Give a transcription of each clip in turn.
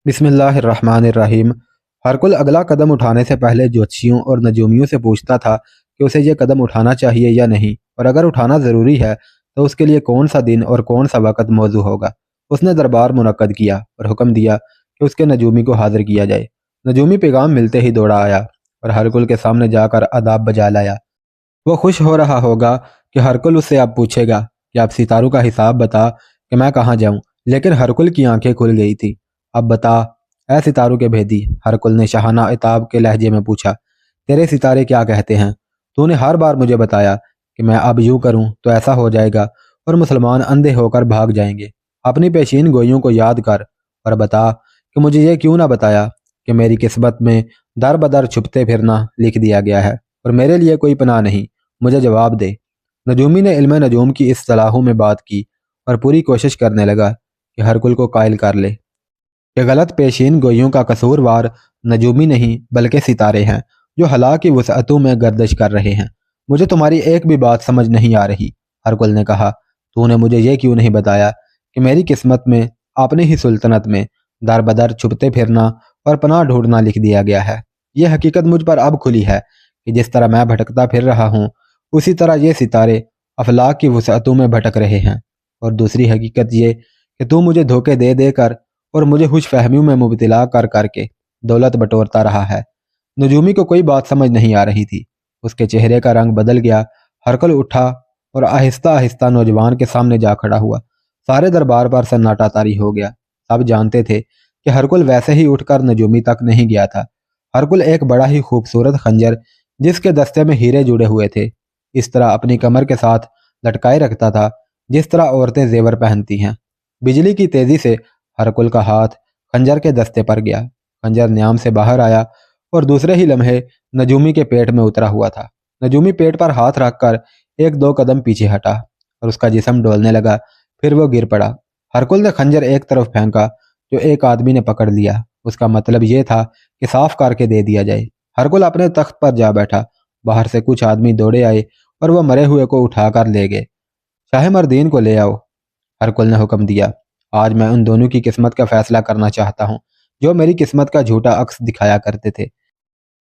بسم اللہ الرحمن الرحیم۔ ہرکل اگلا قدم اٹھانے سے پہلے جوتشیوں اور نجومیوں سے پوچھتا تھا کہ اسے یہ قدم اٹھانا چاہیے یا نہیں، اور اگر اٹھانا ضروری ہے تو اس کے لیے کون سا دن اور کون سا وقت موزوں ہوگا۔ اس نے دربار منعقد کیا اور حکم دیا کہ اس کے نجومی کو حاضر کیا جائے۔ نجومی پیغام ملتے ہی دوڑا آیا اور ہرکل کے سامنے جا کر آداب بجا لایا۔ وہ خوش ہو رہا ہوگا کہ ہرکل اس سے اب پوچھے گا کہ اب ستاروں کا حساب بتا کہ میں کہاں جاؤں، لیکن ہرکل کی آنکھیں کھل گئی تھی۔ اب بتا اے ستاروں کے بھیدی، ہرکل نے شاہانہ عتاب کے لہجے میں پوچھا، تیرے ستارے کیا کہتے ہیں؟ تو نے ہر بار مجھے بتایا کہ میں اب یوں کروں تو ایسا ہو جائے گا اور مسلمان اندھے ہو کر بھاگ جائیں گے۔ اپنی پیشین گوئیوں کو یاد کر اور بتا کہ مجھے یہ کیوں نہ بتایا کہ میری قسمت میں در بدر چھپتے پھرنا لکھ دیا گیا ہے اور میرے لیے کوئی پناہ نہیں۔ مجھے جواب دے۔ نجومی نے علم نجوم کی اصطلاحوں میں بات کی اور پوری کوشش کرنے لگا کہ ہرکل کو قائل کر لے کہ غلط پیشین گوئیوں کا قصوروار نجومی نہیں بلکہ ستارے ہیں جو ہلا کی وسعتوں میں گردش کر رہے ہیں۔ مجھے تمہاری ایک بھی بات سمجھ نہیں آ رہی، ہرکل نے کہا۔ تو نے مجھے یہ کیوں نہیں بتایا کہ میری قسمت میں اپنی ہی سلطنت میں در بدر چھپتے پھرنا اور پناہ ڈھونڈنا لکھ دیا گیا ہے؟ یہ حقیقت مجھ پر اب کھلی ہے کہ جس طرح میں بھٹکتا پھر رہا ہوں اسی طرح یہ ستارے افلاک کی وسعتوں میں بھٹک رہے ہیں، اور دوسری حقیقت یہ کہ تو مجھے دھوکے دے دے کر اور مجھے خوش فہمیوں میں مبتلا کر کر کے دولت بٹورتا رہا ہے۔ نجومی کو کوئی بات سمجھ نہیں آ رہی تھی۔ اس کے چہرے کا رنگ بدل گیا۔ ہرکل اٹھا اور آہستہ آہستہ نوجوان کے سامنے جا کھڑا ہوا۔ سارے دربار پر سناٹا طاری ہو گیا۔ سب جانتے تھے کہ ہرکل ویسے ہی اٹھ کر نجومی تک نہیں گیا تھا۔ ہرکل ایک بڑا ہی خوبصورت خنجر جس کے دستے میں ہیرے جڑے ہوئے تھے اس طرح اپنی کمر کے ساتھ لٹکائے رکھتا تھا جس طرح عورتیں زیور پہنتی ہیں۔ بجلی کی تیزی سے ہرکل کا ہاتھ خنجر کے دستے پر گیا۔ خنجر نیام سے باہر آیا اور دوسرے ہی لمحے نجومی کے پیٹ میں اترا ہوا تھا۔ نجومی پیٹ پر ہاتھ رکھ کر ایک دو قدم پیچھے ہٹا اور اس کا جسم ڈولنے لگا، پھر وہ گر پڑا۔ ہرکل نے خنجر ایک طرف پھینکا جو ایک آدمی نے پکڑ لیا۔ اس کا مطلب یہ تھا کہ صاف کر کے دے دیا جائے۔ ہرکل اپنے تخت پر جا بیٹھا۔ باہر سے کچھ آدمی دوڑے آئے اور وہ مرے ہوئے کو اٹھا کر لے گئے۔ شاہ مردین کو لے آؤ، ہرکل نے حکم دیا۔ آج میں ان دونوں کی قسمت کا فیصلہ کرنا چاہتا ہوں جو میری قسمت کا جھوٹا عکس دکھایا کرتے تھے۔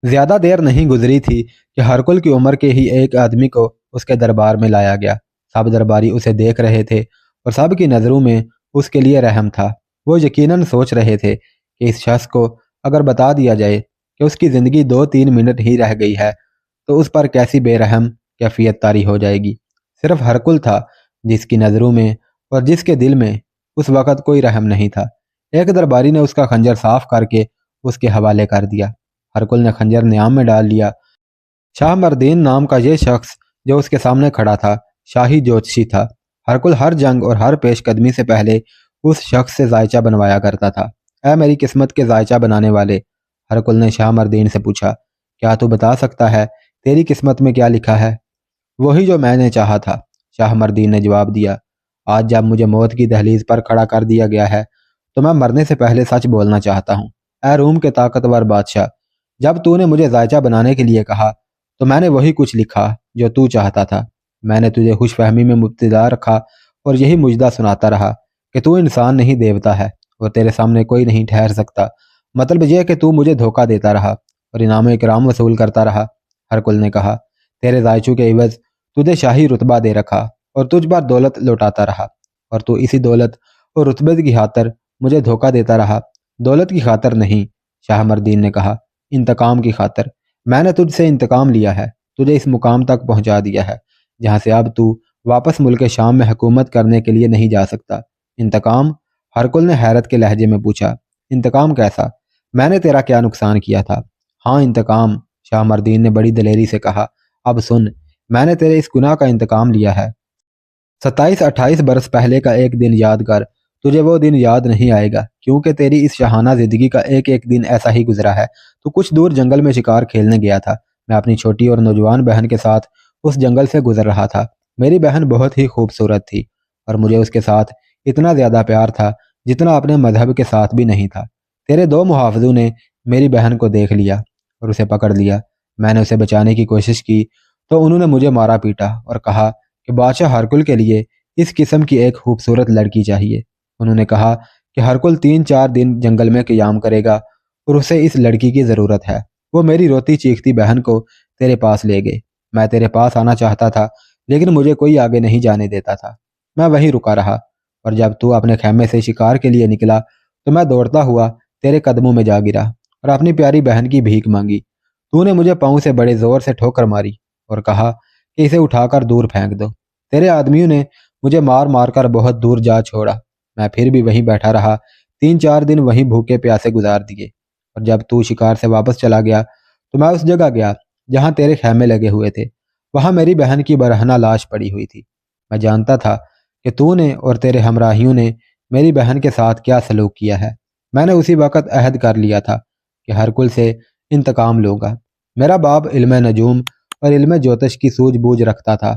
زیادہ دیر نہیں گزری تھی کہ ہرکل کی عمر کے ہی ایک آدمی کو اس کے دربار میں لایا گیا۔ سب درباری اسے دیکھ رہے تھے اور سب کی نظروں میں اس کے لیے رحم تھا۔ وہ یقیناً سوچ رہے تھے کہ اس شخص کو اگر بتا دیا جائے کہ اس کی زندگی 2-3 منٹ ہی رہ گئی ہے تو اس پر کیسی بے رحم کیفیت طاری ہو جائے گی۔ صرف ہرکل تھا جس کی نظروں میں اور جس کے دل میں اس وقت کوئی رحم نہیں تھا۔ ایک درباری نے اس کا خنجر صاف کر کے اس کے حوالے کر دیا۔ ہرکل نے خنجر نیام میں ڈال لیا۔ شاہ مردین نام کا یہ شخص جو اس کے سامنے کھڑا تھا شاہی جوتشی تھا۔ ہرکل ہر جنگ اور ہر پیش قدمی سے پہلے اس شخص سے ذائچہ بنوایا کرتا تھا۔ اے میری قسمت کے ذائچہ بنانے والے، ہرکل نے شاہ مردین سے پوچھا، کیا تو بتا سکتا ہے تیری قسمت میں کیا لکھا ہے؟ وہی جو میں نے چاہا تھا، شاہ مردین نے جواب دیا۔ آج جب مجھے موت کی دہلیز پر کھڑا کر دیا گیا ہے تو میں مرنے سے پہلے سچ بولنا چاہتا ہوں۔ اے روم کے طاقتور بادشاہ، جب تو نے مجھے ذائچہ بنانے کے لیے کہا تو میں نے وہی کچھ لکھا جو تو چاہتا تھا۔ میں نے تجھے خوش فہمی میں مبتلا رکھا اور یہی مجدہ سناتا رہا کہ تو انسان نہیں دیوتا ہے اور تیرے سامنے کوئی نہیں ٹھہر سکتا۔ مطلب یہ کہ تو مجھے دھوکہ دیتا رہا اور انعام و اکرام وصول کرتا رہا۔ ہرکل نے کہا، تیرے ذائچوں کے عوض تجھے شاہی رتبہ دے رکھا اور تجھ پر دولت لوٹاتا رہا، اور تو اسی دولت اور رتبے کی خاطر مجھے دھوکہ دیتا رہا۔ دولت کی خاطر نہیں، شاہ مردین نے کہا، انتقام کی خاطر۔ میں نے تجھ سے انتقام لیا ہے، تجھے اس مقام تک پہنچا دیا ہے جہاں سے اب تو واپس ملک شام میں حکومت کرنے کے لیے نہیں جا سکتا۔ انتقام؟ ہرکل نے حیرت کے لہجے میں پوچھا، انتقام کیسا؟ میں نے تیرا کیا نقصان کیا تھا؟ ہاں انتقام، شاہ مردین نے بڑی دلیری سے کہا۔ اب سن، میں نے تیرے اس گناہ کا انتقام لیا ہے۔ 27-28 برس پہلے کا ایک دن یاد کر، تجھے وہ دن یاد نہیں آئے گا کیونکہ تیری اس شاہانہ زندگی کا ایک ایک دن ایسا ہی گزرا ہے۔ تو کچھ دور جنگل میں شکار کھیلنے گیا تھا۔ میں اپنی چھوٹی اور نوجوان بہن کے ساتھ اس جنگل سے گزر رہا تھا۔ میری بہن بہت ہی خوبصورت تھی اور مجھے اس کے ساتھ اتنا زیادہ پیار تھا جتنا اپنے مذہب کے ساتھ بھی نہیں تھا۔ تیرے 2 محافظوں نے میری بہن کو دیکھ لیا اور اسے پکڑ لیا۔ میں نے اسے بچانے کی کوشش کی تو انہوں نے مجھے مارا پیٹا اور کہا کہ بادشاہ ہرکل کے لیے اس قسم کی ایک خوبصورت لڑکی چاہیے۔ انہوں نے کہا کہ ہرکل 3-4 دن جنگل میں قیام کرے گا اور اسے اس لڑکی کی ضرورت ہے۔ وہ میری روتی چیختی بہن کو تیرے پاس لے گئے۔ میں تیرے پاس آنا چاہتا تھا لیکن مجھے کوئی آگے نہیں جانے دیتا تھا۔ میں وہیں رکا رہا اور جب تو اپنے خیمے سے شکار کے لیے نکلا تو میں دوڑتا ہوا تیرے قدموں میں جا گرا اور اپنی پیاری بہن کی بھیک مانگی۔ تو نے مجھے پاؤں سے بڑے زور سے ٹھوکر ماری اور کہا کہ اسے اٹھا کر دور پھینک دو۔ تیرے آدمیوں نے مجھے مار مار کر بہت دور جا چھوڑا۔ میں پھر بھی وہیں بیٹھا رہا، 3-4 دن وہیں بھوکے پیاسے گزار دیے، اور جب تو شکار سے واپس چلا گیا تو میں اس جگہ گیا جہاں تیرے خیمے لگے ہوئے تھے۔ وہاں میری بہن کی برہنہ لاش پڑی ہوئی تھی۔ میں جانتا تھا کہ تو نے اور تیرے ہمراہیوں نے میری بہن کے ساتھ کیا سلوک کیا ہے۔ میں نے اسی وقت عہد کر لیا تھا کہ ہرکل سے انتقام لوں گا۔ میرا باپ علم نجوم اور علم جوتش کی سوجھ بوجھ رکھتا تھا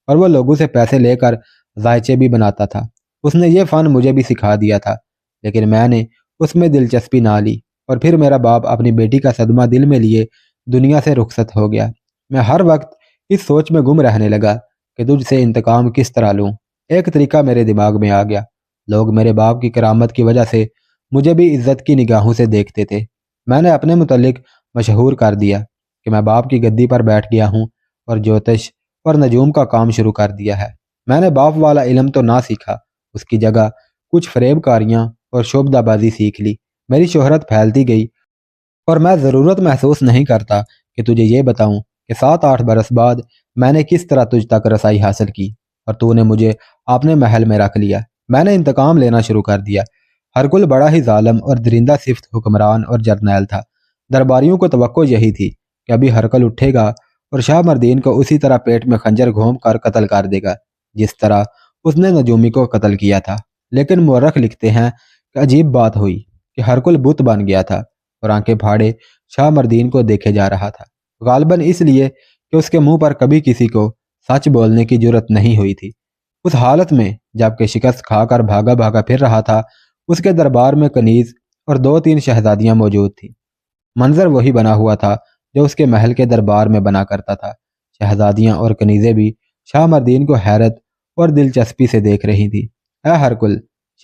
اور وہ لوگوں سے پیسے لے کر ذائچے بھی بناتا تھا۔ اس نے یہ فن مجھے بھی سکھا دیا تھا، لیکن میں نے اس میں دلچسپی نہ لی، اور پھر میرا باپ اپنی بیٹی کا صدمہ دل میں لیے دنیا سے رخصت ہو گیا۔ میں ہر وقت اس سوچ میں گم رہنے لگا کہ تجھ سے انتقام کس طرح لوں۔ ایک طریقہ میرے دماغ میں آ گیا۔ لوگ میرے باپ کی کرامت کی وجہ سے مجھے بھی عزت کی نگاہوں سے دیکھتے تھے۔ میں نے اپنے متعلق مشہور کر دیا کہ میں باپ کی گدی پر بیٹھ گیا ہوں اور جوتش اور نجوم کا کام شروع کر دیا ہے۔ میں نے باپ والا علم تو نہ سیکھا، اس کی جگہ کچھ فریب کاریاں اور شعبدہ بازی سیکھ لی۔ میری شہرت پھیلتی گئی اور میں ضرورت محسوس نہیں کرتا کہ تجھے یہ بتاؤں کہ 7-8 برس بعد میں نے کس طرح تجھ تک رسائی حاصل کی اور تو نے مجھے اپنے محل میں رکھ لیا۔ میں نے انتقام لینا شروع کر دیا۔ ہرکل بڑا ہی ظالم اور درندہ صفت حکمران اور جرنیل تھا۔ درباریوں کو توقع یہی تھی کہ ابھی ہرکل اٹھے گا اور شاہ مردین کو اسی طرح پیٹ میں خنجر گھوم کر قتل کر دے گا جس طرح اس نے نجومی کو قتل کیا تھا۔ لیکن مورخ لکھتے ہیں کہ عجیب بات ہوئی کہ ہرکل بت بن گیا تھا اور آنکھیں پھاڑے شاہ مردین کو دیکھے جا رہا تھا، غالباً اس لیے کہ اس کے منہ پر کبھی کسی کو سچ بولنے کی جرت نہیں ہوئی تھی۔ اس حالت میں جب کہ شکست کھا کر بھاگا بھاگا پھر رہا تھا، اس کے دربار میں کنیز اور 2-3 شہزادیاں موجود تھیں۔ منظر وہی بنا ہوا تھا جو اس کے محل کے دربار میں بنا کرتا تھا۔ شہزادیاں اور کنیزیں بھی شاہ مردین کو حیرت اور دلچسپی سے دیکھ رہی تھی۔ اے ہرکل،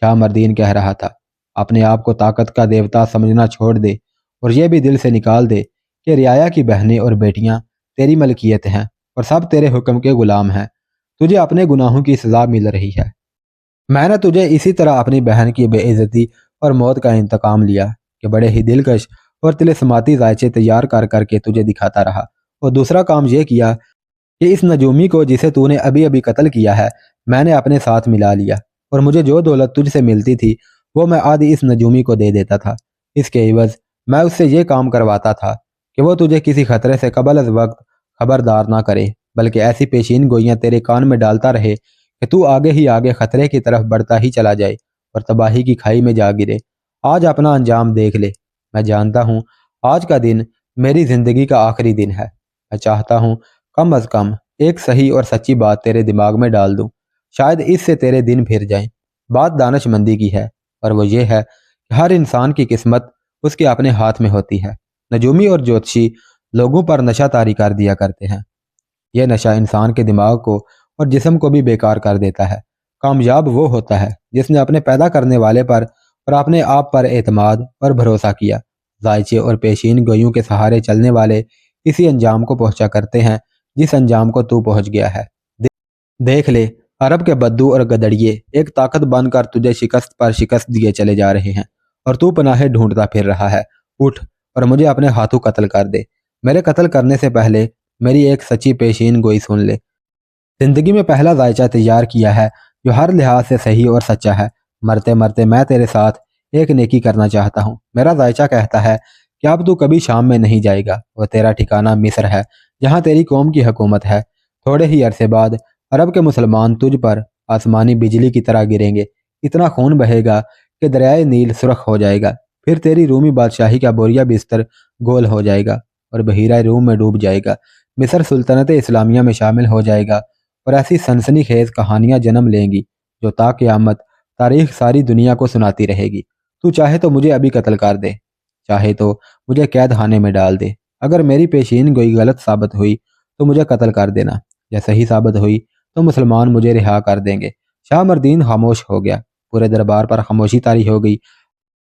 شاہ مردین کہہ رہا تھا، اپنے آپ کو طاقت کا دیوتا سمجھنا چھوڑ دے اور یہ بھی دل سے نکال دے کہ رعایا کی بہنیں اور بیٹیاں تیری ملکیت ہیں اور سب تیرے حکم کے غلام ہیں۔ تجھے اپنے گناہوں کی سزا مل رہی ہے۔ میں نے تجھے اسی طرح اپنی بہن کی بے عزتی اور موت کا انتقام لیا کہ بڑے ہی دلکش اور طلسماتی ذائچے تیار کر کر کے تجھے دکھاتا رہا، اور دوسرا کام یہ کیا کہ اس نجومی کو جسے تو نے ابھی ابھی قتل کیا ہے میں نے اپنے ساتھ ملا لیا، اور مجھے جو دولت تجھ سے ملتی تھی وہ میں آدھی اس نجومی کو دے دیتا تھا۔ اس کے عوض میں اس سے یہ کام کرواتا تھا کہ وہ تجھے کسی خطرے سے قبل از وقت خبردار نہ کرے، بلکہ ایسی پیشین گوئیاں تیرے کان میں ڈالتا رہے کہ تو آگے ہی آگے خطرے کی طرف بڑھتا ہی چلا جائے اور تباہی کی کھائی میں جا گرے۔ آج اپنا انجام دیکھ لے۔ میں جانتا ہوں آج کا دن میری زندگی کا آخری دن ہے۔ میں چاہتا ہوں کم از کم ایک صحیح اور سچی بات تیرے دماغ میں ڈال دوں، شاید اس سے تیرے دن پھر جائیں۔ بات دانش مندی کی ہے، اور وہ یہ ہے کہ ہر انسان کی قسمت اس کے اپنے ہاتھ میں ہوتی ہے۔ نجومی اور جوتشی لوگوں پر نشہ طاری کر دیا کرتے ہیں۔ یہ نشہ انسان کے دماغ کو اور جسم کو بھی بیکار کر دیتا ہے۔ کامیاب وہ ہوتا ہے جس نے اپنے پیدا کرنے والے پر اور اپنے آپ پر اعتماد اور بھروسہ کیا۔ ذائچے اور پیشین گوئیوں کے سہارے چلنے والے اسی انجام کو پہنچا کرتے ہیں جس انجام کو تو پہنچ گیا ہے۔ دیکھ لے، عرب کے بدو اور گدڑیے ایک طاقت بن کر تجھے شکست پر شکست دیے چلے جا رہے ہیں، اور تو پناہیں ڈھونڈتا پھر رہا ہے۔ اٹھ اور مجھے اپنے ہاتھوں قتل کر دے۔ میرے قتل کرنے سے پہلے میری ایک سچی پیشین گوئی سن لے۔ زندگی میں پہلا ذائچہ تیار کیا ہے جو ہر لحاظ سے صحیح اور سچا ہے۔ مرتے مرتے میں تیرے ساتھ ایک نیکی کرنا چاہتا ہوں۔ میرا ذائچہ کہتا ہے کہ اب تو کبھی شام میں نہیں جائے گا، اور تیرا ٹھکانہ مصر ہے جہاں تیری قوم کی حکومت ہے۔ تھوڑے ہی عرصے بعد عرب کے مسلمان تجھ پر آسمانی بجلی کی طرح گریں گے، اتنا خون بہے گا کہ دریائے نیل سرخ ہو جائے گا۔ پھر تیری رومی بادشاہی کا بوریا بستر گول ہو جائے گا اور بحیرہ روم میں ڈوب جائے گا۔ مصر سلطنت اسلامیہ میں شامل ہو جائے گا، اور ایسی سنسنی خیز کہانیاں جنم لیں گی جو تا قیامت تاریخ ساری دنیا کو سناتی رہے گی۔ تو چاہے تو مجھے ابھی قتل کر دے، چاہے تو مجھے قید خانے میں ڈال دے۔ اگر میری پیشین گوئی غلط ثابت ہوئی تو مجھے قتل کر دینا، یا صحیح ثابت ہوئی تو مسلمان مجھے رہا کر دیں گے۔ شاہ مردین خاموش ہو گیا۔ پورے دربار پر خاموشی طاری ہو گئی۔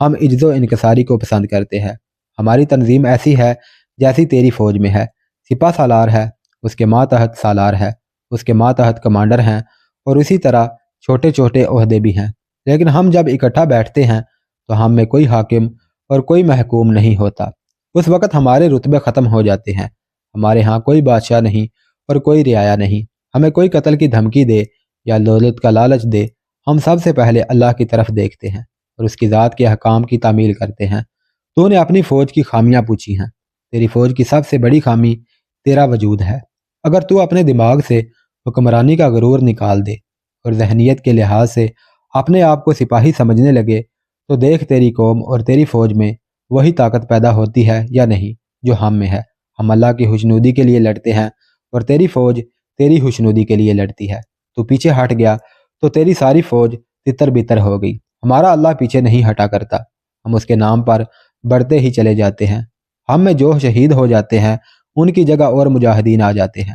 ہم عجز و انکساری کو پسند کرتے ہیں۔ ہماری تنظیم ایسی ہے جیسی تیری فوج میں ہے۔ سپہ سالار ہے، اس کے ماتحت سالار ہے، اس کے ماتحت کمانڈر ہیں، اور اسی طرح چھوٹے چھوٹے عہدے بھی ہیں۔ لیکن ہم جب اکٹھا بیٹھتے ہیں تو ہم میں کوئی حاکم اور کوئی محکوم نہیں ہوتا۔ اس وقت ہمارے رتبے ختم ہو جاتے ہیں۔ ہمارے ہاں کوئی بادشاہ نہیں اور کوئی رعایا نہیں۔ ہمیں کوئی قتل کی دھمکی دے یا دولت کا لالچ دے، ہم سب سے پہلے اللہ کی طرف دیکھتے ہیں اور اس کی ذات کے احکام کی تعمیل کرتے ہیں۔ تو نے اپنی فوج کی خامیاں پوچھی ہیں۔ تیری فوج کی سب سے بڑی خامی تیرا وجود ہے۔ اگر تو اپنے دماغ سے حکمرانی کا غرور نکال دے اور ذہنیت کے لحاظ سے اپنے آپ کو سپاہی سمجھنے لگے تو دیکھ تیری قوم اور تیری فوج میں وہی طاقت پیدا ہوتی ہے یا نہیں جو ہم میں ہے۔ ہم اللہ کی خوشنودی کے لیے لڑتے ہیں اور تیری فوج تیری خوشنودی کے لیے لڑتی ہے۔ تو پیچھے ہٹ گیا تو تیری ساری فوج تتر بتر ہو گئی۔ ہمارا اللہ پیچھے نہیں ہٹا کرتا، ہم اس کے نام پر بڑھتے ہی چلے جاتے ہیں۔ ہم میں جو شہید ہو جاتے ہیں ان کی جگہ اور مجاہدین آ جاتے ہیں۔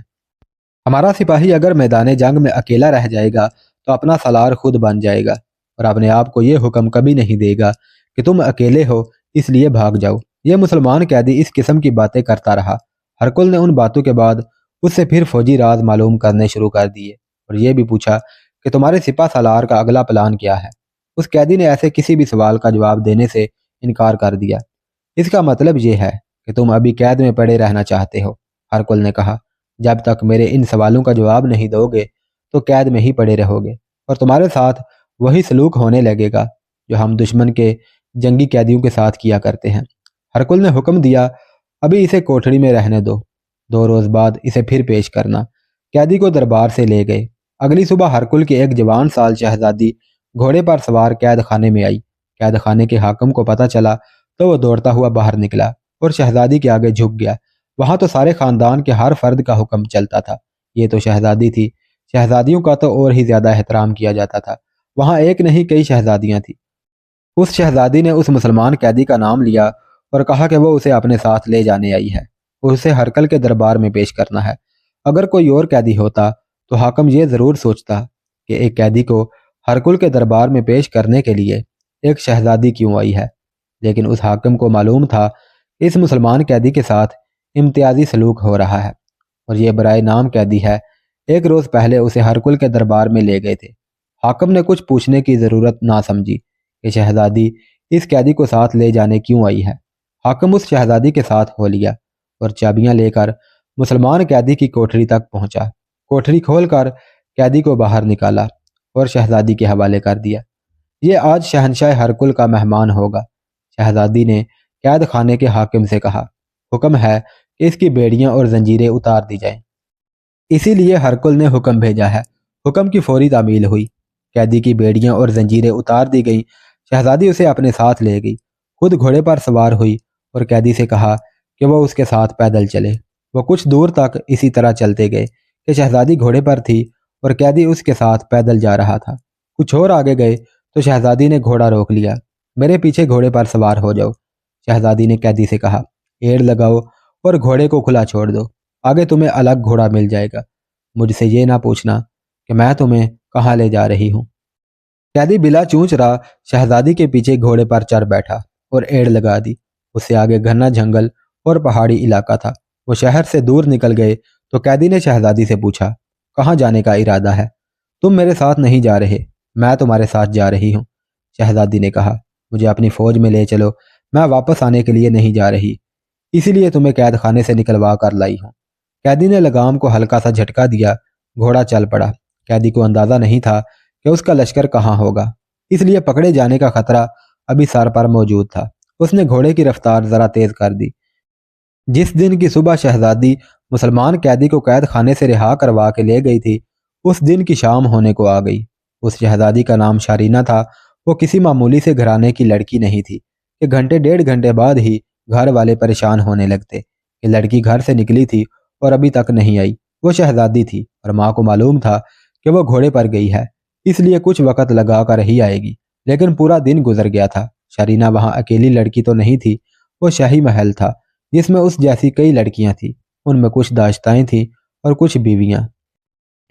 ہمارا سپاہی اگر میدان جنگ میں اکیلا رہ جائے گا تو اپنا سالار خود بن جائے گا اور اپنے آپ کو یہ حکم کبھی نہیں دے گا کہ تم اکیلے ہو اس لیے بھاگ جاؤ۔ یہ مسلمان قیدی اس قسم کی باتیں کرتا رہا۔ ہرقل نے ان باتوں کے بعد اس سے پھر فوجی راز معلوم کرنے شروع کر دیے اور یہ بھی پوچھا کہ تمہارے سپہ سالار کا اگلا پلان کیا ہے۔ اس قیدی نے ایسے کسی بھی سوال کا جواب دینے سے انکار کر دیا۔ اس کا مطلب یہ ہے کہ تم ابھی قید میں پڑے رہنا چاہتے ہو، ہرقل نے کہا۔ جب تک میرے ان سوالوں کا جواب نہیں دو گے تو قید میں ہی پڑے رہو گے اور تمہارے ساتھ وہی سلوک ہونے لگے گا جو ہم دشمن کے جنگی قیدیوں کے ساتھ کیا کرتے ہیں۔ ہرقل نے حکم دیا، ابھی اسے کوٹھڑی میں رہنے دو، 2 روز بعد اسے پھر پیش کرنا۔ قیدی کو دربار سے لے گئے۔ اگلی صبح ہرقل کی ایک جوان سال شہزادی گھوڑے پر سوار قید خانے میں آئی۔ قید خانے کے حاکم کو پتہ چلا تو وہ دوڑتا ہوا باہر نکلا اور شہزادی کے آگے جھک گیا۔ وہاں تو سارے خاندان کے ہر فرد کا حکم چلتا تھا۔ یہ تو شہزادی تھی، شہزادیوں کا تو اور ہی زیادہ احترام کیا جاتا تھا۔ وہاں ایک نہیں کئی شہزادیاں تھیں۔ اس شہزادی نے اس مسلمان قیدی کا نام لیا اور کہا کہ وہ اسے اپنے ساتھ لے جانے آئی ہے اور اسے ہرقل کے دربار میں پیش کرنا ہے۔ اگر کوئی اور قیدی ہوتا تو حاکم یہ ضرور سوچتا کہ ایک قیدی کو ہرقل کے دربار میں پیش کرنے کے لیے ایک شہزادی کیوں آئی ہے، لیکن اس حاکم کو معلوم تھا کہ اس مسلمان قیدی کے ساتھ امتیازی سلوک ہو رہا ہے اور یہ برائے نام قیدی ہے۔ ایک روز پہلے اسے ہرقل کے دربار میں لے گئے تھے۔ حاکم نے کچھ پوچھنے کی ضرورت نہ سمجھی کہ شہزادی اس قیدی کو ساتھ لے جانے کیوں آئی ہے۔ حاکم اس شہزادی کے ساتھ ہو لیا اور چابیاں لے کر مسلمان قیدی کی کوٹھری تک پہنچا۔ کوٹھری کھول کر قیدی کو باہر نکالا اور شہزادی کے حوالے کر دیا۔ یہ آج شہنشاہ ہرقل کا مہمان ہوگا۔ شہزادی نے قید خانے کے حاکم سے کہا، حکم ہے کہ اس کی بیڑیاں اور زنجیریں اتار دی جائیں۔ اسی لیے ہرقل نے حکم بھیجا ہے۔ حکم کی فوری تعمیل ہوئی۔ قیدی کی بیڑیاں اور زنجیریں اتار دی گئیں۔ شہزادی اسے اپنے ساتھ لے گئی، خود گھوڑے پر سوار ہوئی اور قیدی سے کہا کہ وہ اس کے ساتھ پیدل چلے۔ وہ کچھ دور تک اسی طرح چلتے گئے کہ شہزادی گھوڑے پر تھی اور قیدی اس کے ساتھ پیدل جا رہا تھا۔ کچھ اور آگے گئے تو شہزادی نے گھوڑا روک لیا۔ میرے پیچھے گھوڑے پر سوار ہو جاؤ، شہزادی نے قیدی سے کہا۔ ایڑ لگاؤ اور گھوڑے کو کھلا چھوڑ دو، آگے تمہیں الگ گھوڑا مل جائے گا۔ مجھ سے یہ نہ پوچھنا کہ میں تمہیں کہاں لے جا رہی ہوں۔ قیدی بلا چونچ رہا شہزادی کے پیچھے گھوڑے پر چڑھ بیٹھا اور ایڑ لگا دی۔ اس سے آگے گھنا جنگل اور پہاڑی علاقہ تھا۔ وہ شہر سے دور نکل گئے تو قیدی نے شہزادی سے پوچھا، کہاں جانے کا ارادہ ہے؟ تم میرے ساتھ نہیں جا رہے، میں تمہارے ساتھ جا رہی ہوں۔ شہزادی نے کہا، مجھے اپنی فوج میں لے چلو، میں واپس آنے کے لیے نہیں جا رہی، اسی لیے تمہیں قید خانے سے نکلوا کر لائی ہوں۔ قیدی نے لگام کو ہلکا سا جھٹکا دیا، گھوڑا چل پڑا۔ قیدی کو اندازہ نہیں تھا کہ اس کا لشکر کہاں ہوگا، اس لیے پکڑے جانے کا خطرہ ابھی سر پر موجود تھا۔ اس نے گھوڑے کی رفتار ذرا تیز کر دی۔ جس دن کی صبح شہزادی مسلمان قیدی کو قید خانے سے رہا کروا کے لے گئی تھی، اس دن کی شام ہونے کو آ گئی۔ اس شہزادی کا نام شارینہ تھا۔ وہ کسی معمولی سے گھرانے کی لڑکی نہیں تھی کہ گھنٹے 1.5 بعد ہی گھر والے پریشان ہونے لگتے کہ لڑکی گھر سے نکلی تھی اور ابھی تک نہیں آئی۔ وہ شہزادی تھی اور ماں کو معلوم تھا کہ وہ گھوڑے پر گئی ہے، اس لیے کچھ وقت لگا کر ہی آئے گی، لیکن پورا دن گزر گیا تھا۔ شارینہ وہاں اکیلی لڑکی تو نہیں تھی، وہ شاہی محل تھا جس میں اس جیسی کئی لڑکیاں تھیں۔ ان میں کچھ داشتائیں تھیں اور کچھ بیویاں۔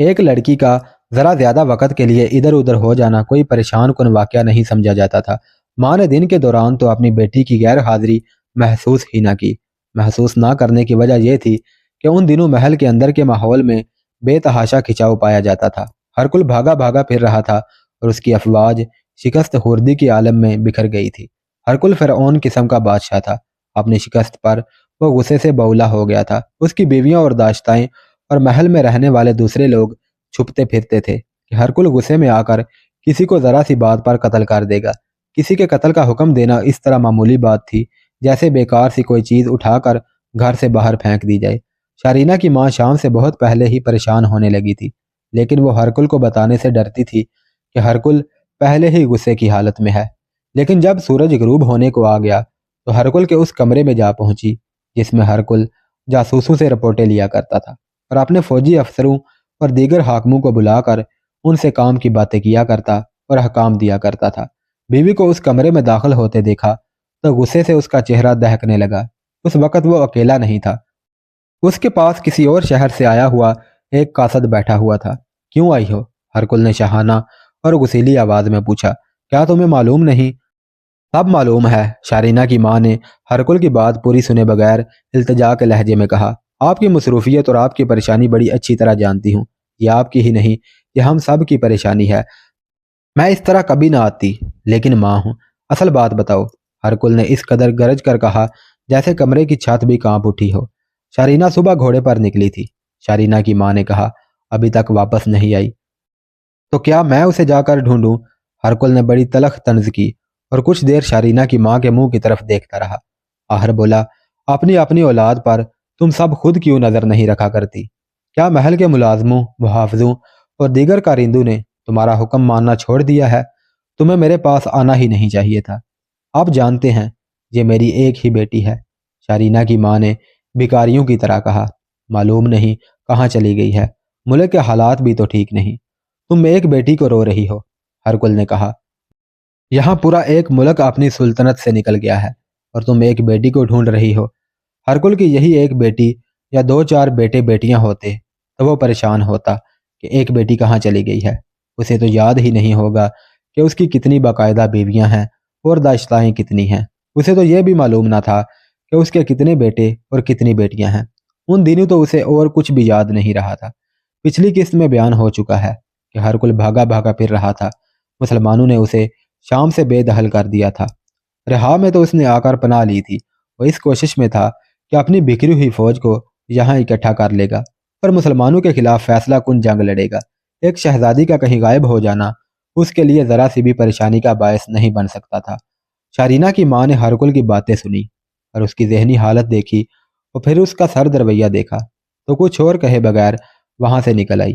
ایک لڑکی کا ذرا زیادہ وقت کے لیے ادھر ادھر ہو جانا کوئی پریشان کن واقعہ نہیں سمجھا جاتا تھا، ماں نے دن کے دوران تو اپنی بیٹی کی غیر حاضری محسوس ہی نہ کی۔ محسوس نہ کرنے کی وجہ یہ تھی کہ ان دنوں محل کے اندر کے ماحول میں بے تحاشا کھچاؤ پایا جاتا تھا۔ ہر کوئی بھاگا بھاگا پھر رہا تھا اور اس کی افواج شکست خوردی کی عالم میں بکھر گئی تھی۔ ہر کوئی فرعون قسم کا بادشاہ تھا۔ اپنی شکست پر وہ غصے سے بولا ہو گیا تھا۔ اس کی بیویاں اور داشتائیں اور محل میں رہنے والے دوسرے لوگ چھپتے پھرتے تھے کہ ہر کوئی غصے میں آ کر کسی کو ذرا سی بات پر قتل کر دے گا۔ کسی کے قتل کا حکم دینا اس طرح معمولی بات تھی جیسے بیکار سی کوئی چیز اٹھا کر گھر سے باہر پھینک دی جائے۔ شارینہ کی ماں شام سے بہت پہلے ہی پریشان ہونے لگی تھی، لیکن وہ ہرکل کو بتانے سے ڈرتی تھی کہ ہرکل پہلے ہی غصے کی حالت میں ہے۔ لیکن جب سورج غروب ہونے کو آ گیا تو ہرکل کے اس کمرے میں جا پہنچی جس میں ہرکل جاسوسوں سے رپورٹیں لیا کرتا تھا اور اپنے فوجی افسروں اور دیگر حاکموں کو بلا کر ان سے کام کی باتیں کیا کرتا اور احکام دیا کرتا تھا۔ بیوی کو اس کمرے میں داخل ہوتے دیکھا تو غصے سے اس کا چہرہ دہکنے لگا۔ اس وقت وہ اکیلا نہیں تھا، اس کے پاس کسی اور شہر سے آیا ہوا ایک قاصد بیٹھا ہوا تھا۔ کیوں آئی ہو؟ ہرکل نے شاہانہ اور غسیلی آواز میں پوچھا۔ کیا تمہیں معلوم نہیں؟ سب معلوم ہے، شارینہ کی ماں نے ہرکل کی بات پوری سنے بغیر التجا کے لہجے میں کہا۔ آپ کی مصروفیت اور آپ کی پریشانی بڑی اچھی طرح جانتی ہوں۔ یہ آپ کی ہی نہیں، یہ ہم سب کی پریشانی ہے۔ میں اس طرح کبھی نہ آتی، لیکن ماں ہوں۔ اصل بات بتاؤ۔ ہرکل نے اس قدر گرج کر کہا جیسے کمرے کی چھت بھی کانپ اٹھی ہو۔ شارینہ صبح گھوڑے پر نکلی تھی، شارینہ کی ماں نے کہا۔ ابھی تک واپس نہیں آئی؟ تو کیا میں اسے جا کر ڈھونڈوں؟ ہرکل نے بڑی تلخ طنز کی اور کچھ دیر شارینہ کی ماں کے منہ کی طرف دیکھتا رہا۔ آخر بولا، اپنی اپنی اولاد پر تم سب خود کیوں نظر نہیں رکھا کرتی؟ کیا محل کے ملازموں، محافظوں اور دیگر کارندوں نے تمہارا حکم ماننا چھوڑ دیا ہے؟ تمہیں میرے پاس آنا ہی نہیں چاہیے تھا۔ آپ جانتے ہیں یہ میری ایک ہی بیٹی ہے، شارینہ کی ماں نے بھکاریوں کی طرح کہا۔ معلوم نہیں کہاں چلی گئی ہے، ملک کے حالات بھی تو ٹھیک نہیں۔ تم ایک بیٹی کو رو رہی ہو، ہرکل نے کہا۔ یہاں پورا ایک ملک اپنی سلطنت سے نکل گیا ہے اور تم ایک بیٹی کو ڈھونڈ رہی ہو۔ ہرکل کی یہی ایک بیٹی یا دو چار بیٹے بیٹیاں ہوتے تو وہ پریشان ہوتا کہ ایک بیٹی کہاں چلی گئی ہے۔ اسے تو یاد ہی نہیں ہوگا کہ اس کی کتنی باقاعدہ بیویاں ہیں اور داشتائیں کتنی ہیں۔ اسے تو یہ بھی معلوم نہ تھا کہ اس کے کتنے بیٹے اور کتنی بیٹیاں ہیں۔ ان دنوں تو اسے اور کچھ بھی یاد نہیں رہا تھا۔ پچھلی قسط میں بیان ہو چکا ہے کہ ہرکل بھاگا بھاگا پھر رہا تھا۔ مسلمانوں نے اسے شام سے بے دخل کر دیا تھا۔ رہا میں تو اس نے آ کر پناہ لی تھی۔ وہ اس کوشش میں تھا کہ اپنی بکھری ہوئی فوج کو یہاں اکٹھا کر لے گا اور مسلمانوں کے خلاف فیصلہ کن جنگ لڑے گا۔ ایک شہزادی کا کہیں غائب ہو جانا اس کے لیے ذرا سی بھی پریشانی کا باعث نہیں بن سکتا تھا۔ شارینہ کی ماں نے ہرکل کی باتیں سنی اور اس کی ذہنی حالت دیکھی اور پھر اس کا سرد رویہ دیکھا تو کچھ اور کہے بغیر وہاں سے نکل آئی۔